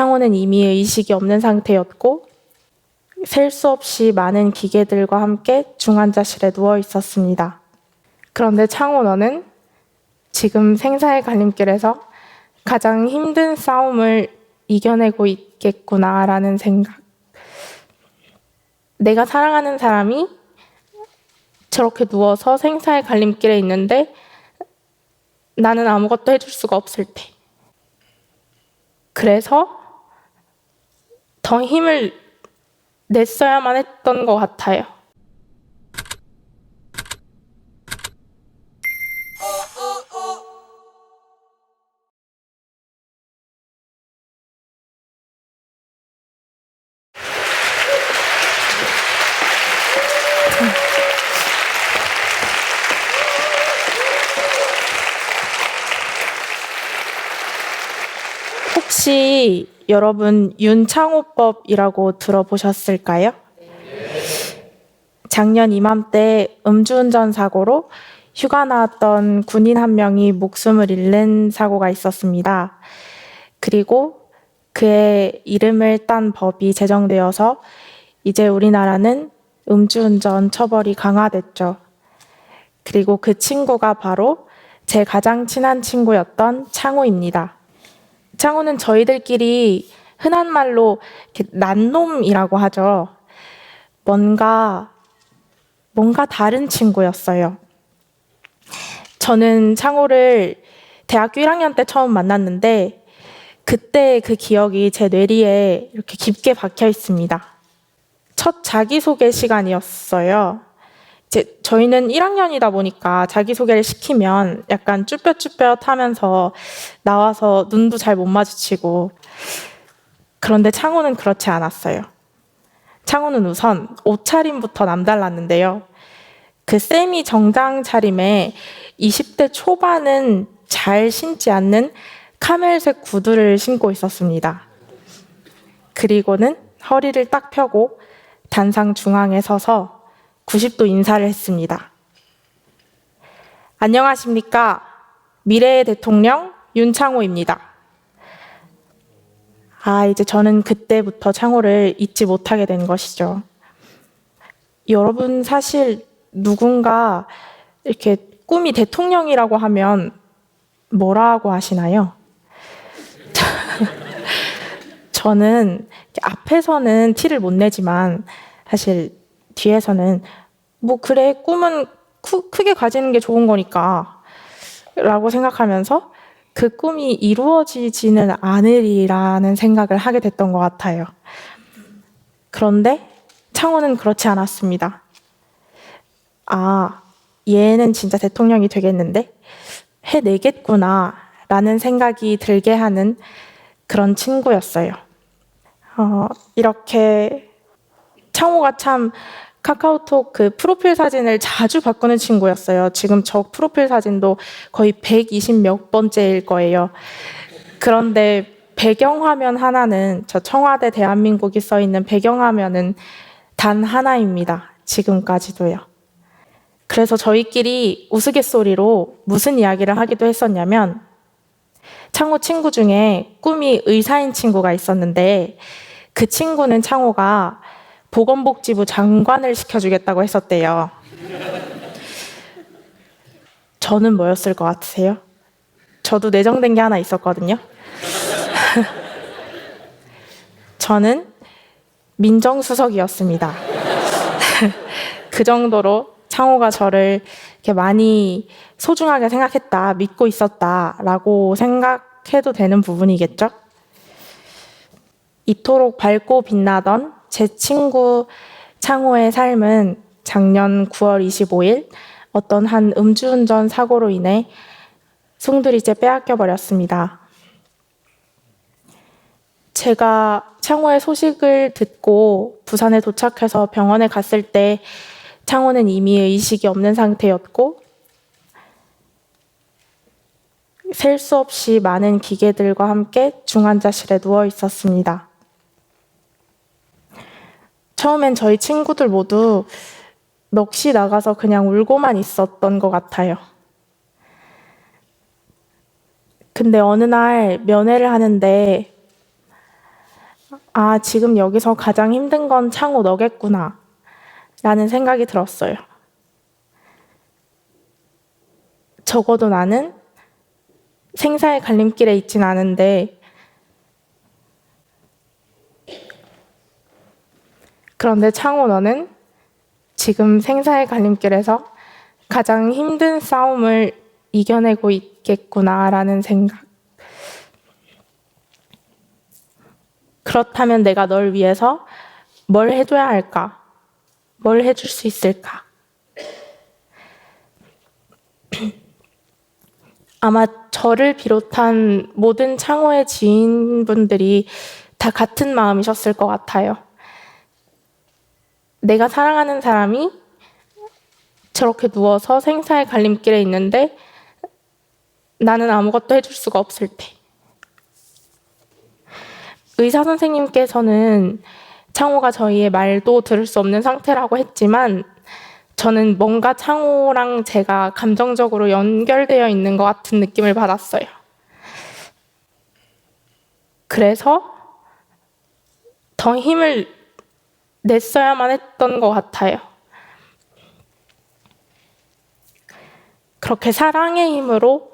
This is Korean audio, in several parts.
창호는 이미 의식이 없는 상태였고 셀 수 없이 많은 기계들과 함께 중환자실에 누워 있었습니다. 그런데 창호, 너는 지금 생사의 갈림길에서 가장 힘든 싸움을 이겨내고 있겠구나라는 생각. 내가 사랑하는 사람이 저렇게 누워서 생사의 갈림길에 있는데 나는 아무것도 해줄 수가 없을 때. 그래서 더 힘을 냈어야만 했던 것 같아요. 혹시 여러분 윤창호법이라고 들어보셨을까요? 작년 이맘때 음주운전 사고로 휴가 나왔던 군인 한 명이 목숨을 잃는 사고가 있었습니다. 그리고 그의 이름을 딴 법이 제정되어서 이제 우리나라는 음주운전 처벌이 강화됐죠. 그리고 그 친구가 바로 제 가장 친한 친구였던 창호입니다. 창호는 저희들끼리 흔한 말로 난놈이라고 하죠. 뭔가 다른 친구였어요. 저는 창호를 대학교 1학년 때 처음 만났는데 그때 그 기억이 제 뇌리에 이렇게 깊게 박혀 있습니다. 첫 자기소개 시간이었어요. 저희는 1학년이다 보니까 자기소개를 시키면 약간 쭈뼛쭈뼛 하면서 나와서 눈도 잘 못 마주치고, 그런데 창호는 그렇지 않았어요. 창호는 우선 옷차림부터 남달랐는데요. 그 세미 정장 차림에 20대 초반은 잘 신지 않는 카멜색 구두를 신고 있었습니다. 그리고는 허리를 딱 펴고 단상 중앙에 서서 90도 인사를 했습니다. 안녕하십니까? 미래의 대통령 윤창호입니다. 이제 저는 그때부터 창호를 잊지 못하게 된 것이죠. 여러분, 사실 누군가 이렇게 꿈이 대통령이라고 하면 뭐라고 하시나요? 저는 앞에서는 티를 못 내지만 사실 뒤에서는 그래, 꿈은 크게 가지는 게 좋은 거니까 라고 생각하면서 그 꿈이 이루어지지는 않으리라는 생각을 하게 됐던 것 같아요. 그런데 창호는 그렇지 않았습니다. 얘는 진짜 대통령이 되겠는데? 해내겠구나 라는 생각이 들게 하는 그런 친구였어요. 이렇게 창호가 참 카카오톡 그 프로필 사진을 자주 바꾸는 친구였어요. 지금 저 프로필 사진도 거의 120 몇 번째일 거예요. 그런데 배경화면 하나는, 저 청와대 대한민국이 써있는 배경화면은 단 하나입니다. 지금까지도요. 그래서 저희끼리 우스갯소리로 무슨 이야기를 하기도 했었냐면, 창호 친구 중에 꿈이 의사인 친구가 있었는데 그 친구는 창호가 보건복지부 장관을 시켜주겠다고 했었대요. 저는 뭐였을 것 같으세요? 저도 내정된 게 하나 있었거든요. 저는 민정수석이었습니다. 그 정도로 창호가 저를 이렇게 많이 소중하게 생각했다, 믿고 있었다라고 생각해도 되는 부분이겠죠? 이토록 밝고 빛나던 제 친구 창호의 삶은 작년 9월 25일 어떤 한 음주운전 사고로 인해 송두리째 빼앗겨 버렸습니다. 제가 창호의 소식을 듣고 부산에 도착해서 병원에 갔을 때 창호는 이미 의식이 없는 상태였고 셀 수 없이 많은 기계들과 함께 중환자실에 누워 있었습니다. 처음엔 저희 친구들 모두 넋이 나가서 그냥 울고만 있었던 것 같아요. 근데 어느 날 면회를 하는데 아, 지금 여기서 가장 힘든 건 창호 너겠구나 라는 생각이 들었어요. 적어도 나는 생사의 갈림길에 있진 않은데 그런데 창호 너는 지금 생사의 갈림길에서 가장 힘든 싸움을 이겨내고 있겠구나라는 생각. 그렇다면 내가 널 위해서 뭘 해줘야 할까? 뭘 해줄 수 있을까? 아마 저를 비롯한 모든 창호의 지인분들이 다 같은 마음이셨을 것 같아요. 내가 사랑하는 사람이 저렇게 누워서 생사의 갈림길에 있는데 나는 아무것도 해줄 수가 없을 때. 의사 선생님께서는 창호가 저희의 말도 들을 수 없는 상태라고 했지만 저는 뭔가 창호랑 제가 감정적으로 연결되어 있는 것 같은 느낌을 받았어요. 그래서 더 힘을 냈어야만 했던 것 같아요. 그렇게 사랑의 힘으로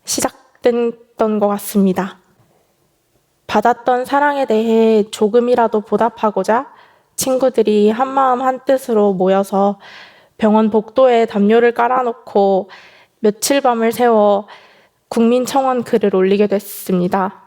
시작됐던 것 같습니다. 받았던 사랑에 대해 조금이라도 보답하고자 친구들이 한마음 한뜻으로 모여서 병원 복도에 담요를 깔아놓고 며칠 밤을 새워 국민청원 글을 올리게 됐습니다.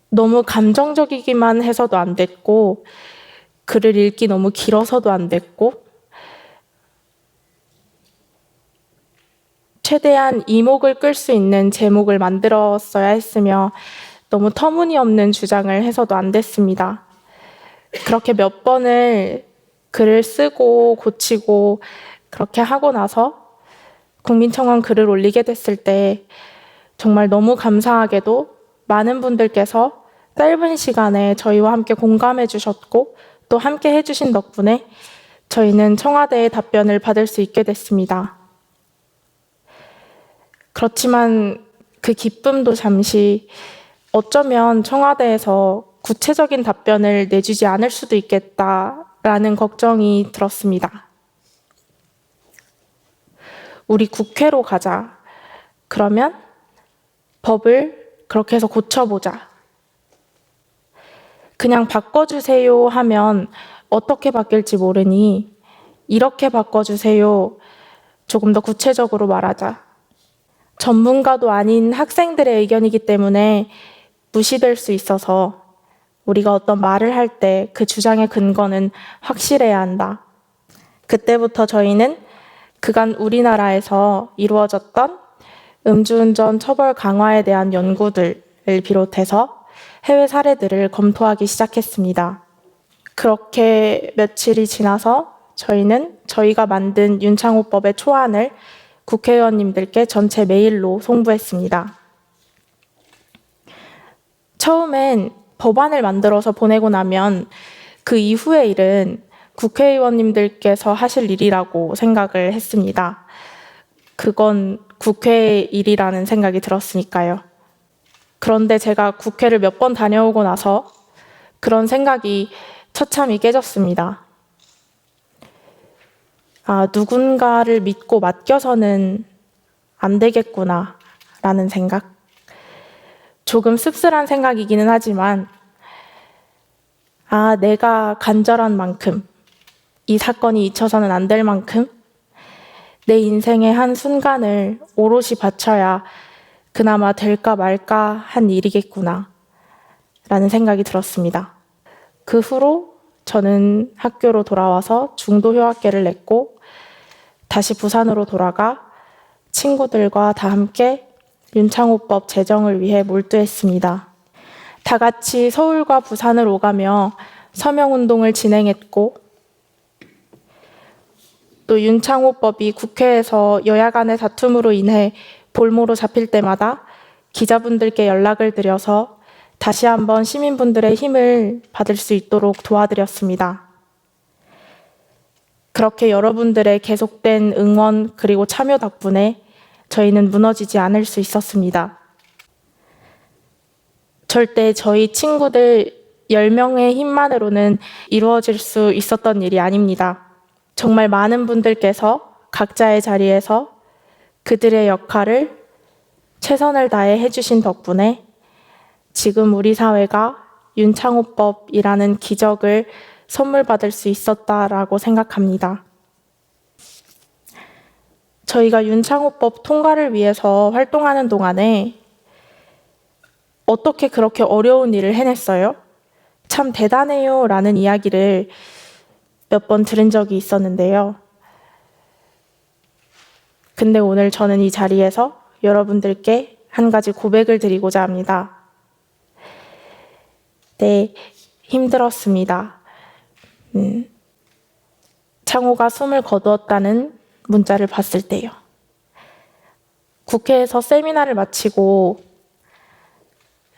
너무 감정적이기만 해서도 안 됐고 글을 읽기 너무 길어서도 안 됐고 최대한 이목을 끌 수 있는 제목을 만들었어야 했으며 너무 터무니없는 주장을 해서도 안 됐습니다. 그렇게 몇 번을 글을 쓰고 고치고 그렇게 하고 나서 국민청원 글을 올리게 됐을 때 정말 너무 감사하게도 많은 분들께서 짧은 시간에 저희와 함께 공감해 주셨고 또 함께 해주신 덕분에 저희는 청와대의 답변을 받을 수 있게 됐습니다. 그렇지만 그 기쁨도 잠시 어쩌면 청와대에서 구체적인 답변을 내주지 않을 수도 있겠다라는 걱정이 들었습니다. 우리 국회로 가자. 그러면 법을 그렇게 해서 고쳐보자. 그냥 바꿔주세요 하면 어떻게 바뀔지 모르니 이렇게 바꿔주세요. 조금 더 구체적으로 말하자. 전문가도 아닌 학생들의 의견이기 때문에 무시될 수 있어서 우리가 어떤 말을 할 때 그 주장의 근거는 확실해야 한다. 그때부터 저희는 그간 우리나라에서 이루어졌던 음주운전 처벌 강화에 대한 연구들을 비롯해서 해외 사례들을 검토하기 시작했습니다. 그렇게 며칠이 지나서 저희는 저희가 만든 윤창호법의 초안을 국회의원님들께 전체 메일로 송부했습니다. 처음엔 법안을 만들어서 보내고 나면 그 이후의 일은 국회의원님들께서 하실 일이라고 생각을 했습니다. 그건 국회의 일이라는 생각이 들었으니까요. 그런데 제가 국회를 몇 번 다녀오고 나서 그런 생각이 처참히 깨졌습니다. 아, 누군가를 믿고 맡겨서는 안 되겠구나 라는 생각. 조금 씁쓸한 생각이기는 하지만 아, 내가 간절한 만큼 이 사건이 잊혀서는 안 될 만큼 내 인생의 한 순간을 오롯이 바쳐야 그나마 될까 말까 한 일이겠구나 라는 생각이 들었습니다. 그 후로 저는 학교로 돌아와서 중도 휴학계를 냈고 다시 부산으로 돌아가 친구들과 다 함께 윤창호법 제정을 위해 몰두했습니다. 다 같이 서울과 부산을 오가며 서명운동을 진행했고 또 윤창호법이 국회에서 여야 간의 다툼으로 인해 볼모로 잡힐 때마다 기자분들께 연락을 드려서 다시 한번 시민분들의 힘을 받을 수 있도록 도와드렸습니다. 그렇게 여러분들의 계속된 응원 그리고 참여 덕분에 저희는 무너지지 않을 수 있었습니다. 절대 저희 친구들 10명의 힘만으로는 이루어질 수 있었던 일이 아닙니다. 정말 많은 분들께서 각자의 자리에서 그들의 역할을 최선을 다해 해주신 덕분에 지금 우리 사회가 윤창호법이라는 기적을 선물 받을 수 있었다라고 생각합니다. 저희가 윤창호법 통과를 위해서 활동하는 동안에 어떻게 그렇게 어려운 일을 해냈어요? 참 대단해요 라는 이야기를 몇 번 들은 적이 있었는데요. 근데 오늘 저는 이 자리에서 여러분들께 한 가지 고백을 드리고자 합니다. 네, 힘들었습니다. 창호가 숨을 거두었다는 문자를 봤을 때요. 국회에서 세미나를 마치고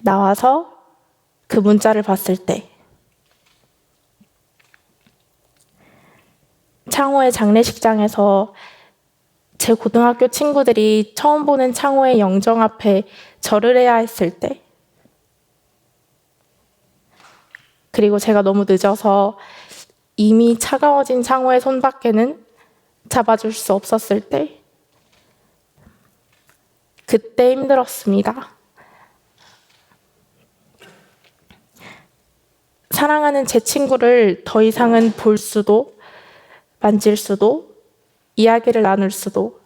나와서 그 문자를 봤을 때, 창호의 장례식장에서 제 고등학교 친구들이 처음 보는 창호의 영정 앞에 절을 해야 했을 때, 그리고 제가 너무 늦어서 이미 차가워진 창호의 손밖에는 잡아줄 수 없었을 때, 그때 힘들었습니다. 사랑하는 제 친구를 더 이상은 볼 수도, 만질 수도, 이야기를 나눌 수도,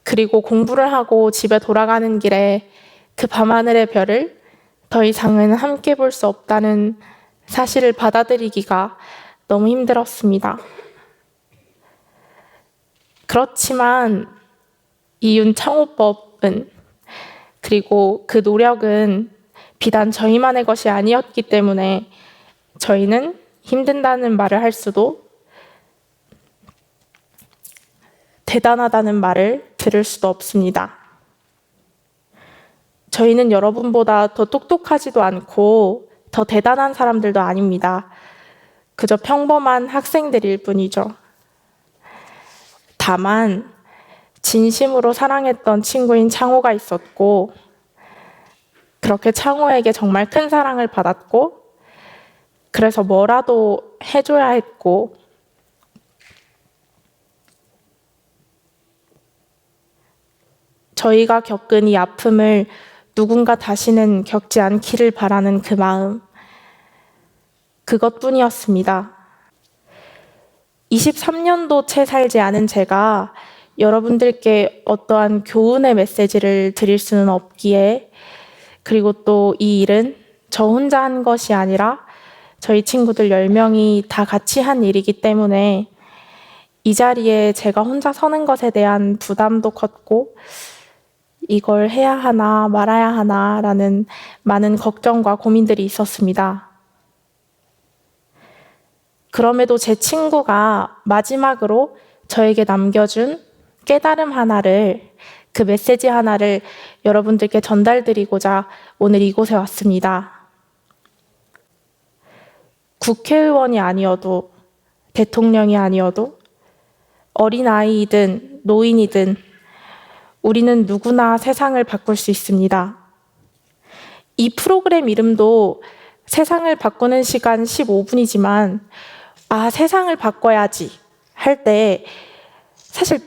그리고 공부를 하고 집에 돌아가는 길에 그 밤하늘의 별을 더 이상은 함께 볼 수 없다는 사실을 받아들이기가 너무 힘들었습니다. 그렇지만 이 윤창호법은, 그리고 그 노력은 비단 저희만의 것이 아니었기 때문에 저희는 힘든다는 말을 할 수도, 대단하다는 말을 들을 수도 없습니다. 저희는 여러분보다 더 똑똑하지도 않고 더 대단한 사람들도 아닙니다. 그저 평범한 학생들일 뿐이죠. 다만 진심으로 사랑했던 친구인 창호가 있었고, 그렇게 창호에게 정말 큰 사랑을 받았고, 그래서 뭐라도 해줘야 했고, 저희가 겪은 이 아픔을 누군가 다시는 겪지 않기를 바라는 그 마음, 그것뿐이었습니다. 23년도 채 살지 않은 제가 여러분들께 어떠한 교훈의 메시지를 드릴 수는 없기에, 그리고 또 이 일은 저 혼자 한 것이 아니라 저희 친구들 10명이 다 같이 한 일이기 때문에 이 자리에 제가 혼자 서는 것에 대한 부담도 컸고, 이걸 해야 하나 말아야 하나 라는 많은 걱정과 고민들이 있었습니다. 그럼에도 제 친구가 마지막으로 저에게 남겨준 깨달음 하나를, 그 메시지 하나를 여러분들께 전달드리고자 오늘 이곳에 왔습니다. 국회의원이 아니어도, 대통령이 아니어도, 어린아이이든 노인이든 우리는 누구나 세상을 바꿀 수 있습니다. 이 프로그램 이름도 세상을 바꾸는 시간 15분이지만 세상을 바꿔야지 할 때 사실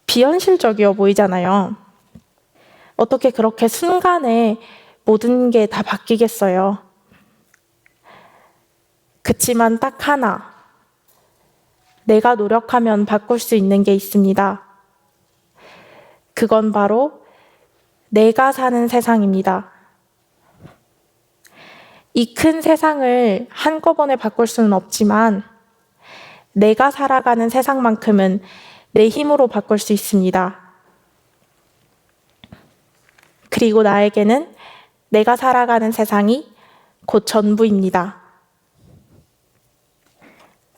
비현실적이어 보이잖아요. 어떻게 그렇게 순간에 모든 게 다 바뀌겠어요. 그치만 딱 하나, 내가 노력하면 바꿀 수 있는 게 있습니다. 그건 바로 내가 사는 세상입니다. 이 큰 세상을 한꺼번에 바꿀 수는 없지만 내가 살아가는 세상만큼은 내 힘으로 바꿀 수 있습니다. 그리고 나에게는 내가 살아가는 세상이 곧 전부입니다.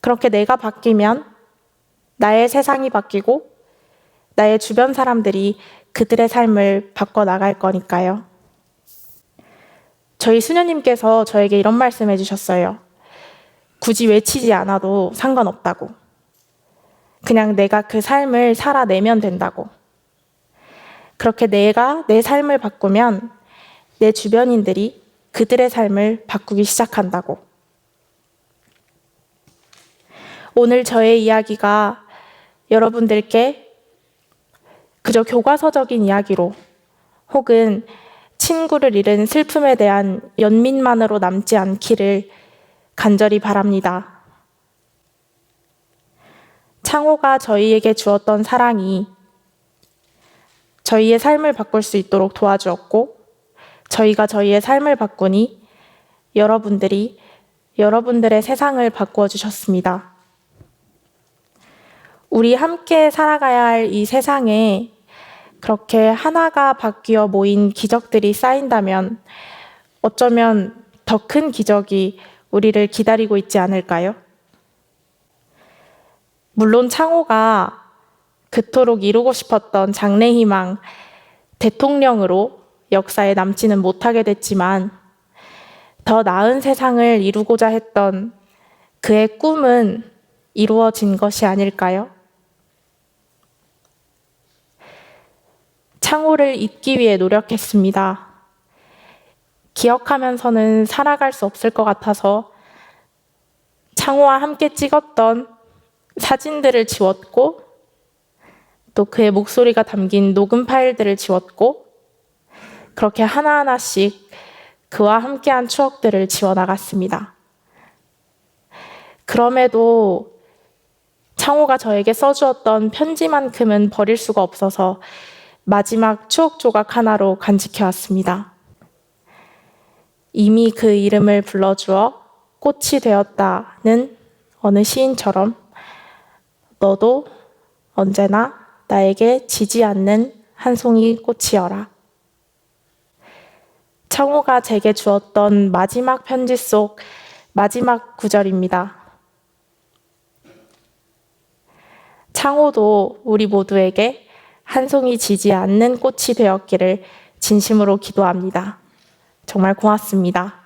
그렇게 내가 바뀌면 나의 세상이 바뀌고 나의 주변 사람들이 그들의 삶을 바꿔나갈 거니까요. 저희 수녀님께서 저에게 이런 말씀 해주셨어요. 굳이 외치지 않아도 상관없다고. 그냥 내가 그 삶을 살아내면 된다고. 그렇게 내가 내 삶을 바꾸면 내 주변인들이 그들의 삶을 바꾸기 시작한다고. 오늘 저의 이야기가 여러분들께 그저 교과서적인 이야기로 혹은 친구를 잃은 슬픔에 대한 연민만으로 남지 않기를 간절히 바랍니다. 창호가 저희에게 주었던 사랑이 저희의 삶을 바꿀 수 있도록 도와주었고, 저희가 저희의 삶을 바꾸니 여러분들이 여러분들의 세상을 바꾸어 주셨습니다. 우리 함께 살아가야 할 이 세상에 그렇게 하나가 바뀌어 모인 기적들이 쌓인다면 어쩌면 더 큰 기적이 우리를 기다리고 있지 않을까요? 물론 창호가 그토록 이루고 싶었던 장래희망, 대통령으로 역사에 남지는 못하게 됐지만 더 나은 세상을 이루고자 했던 그의 꿈은 이루어진 것이 아닐까요? 창호를 잊기 위해 노력했습니다. 기억하면서는 살아갈 수 없을 것 같아서 창호와 함께 찍었던 사진들을 지웠고, 또 그의 목소리가 담긴 녹음 파일들을 지웠고, 그렇게 하나하나씩 그와 함께한 추억들을 지워나갔습니다. 그럼에도 창호가 저에게 써주었던 편지만큼은 버릴 수가 없어서 마지막 추억 조각 하나로 간직해왔습니다. 이미 그 이름을 불러주어 꽃이 되었다는 어느 시인처럼 너도 언제나 나에게 지지 않는 한 송이 꽃이여라. 창호가 제게 주었던 마지막 편지 속 마지막 구절입니다. 창호도 우리 모두에게 한 송이 지지 않는 꽃이 되었기를 진심으로 기도합니다. 정말 고맙습니다.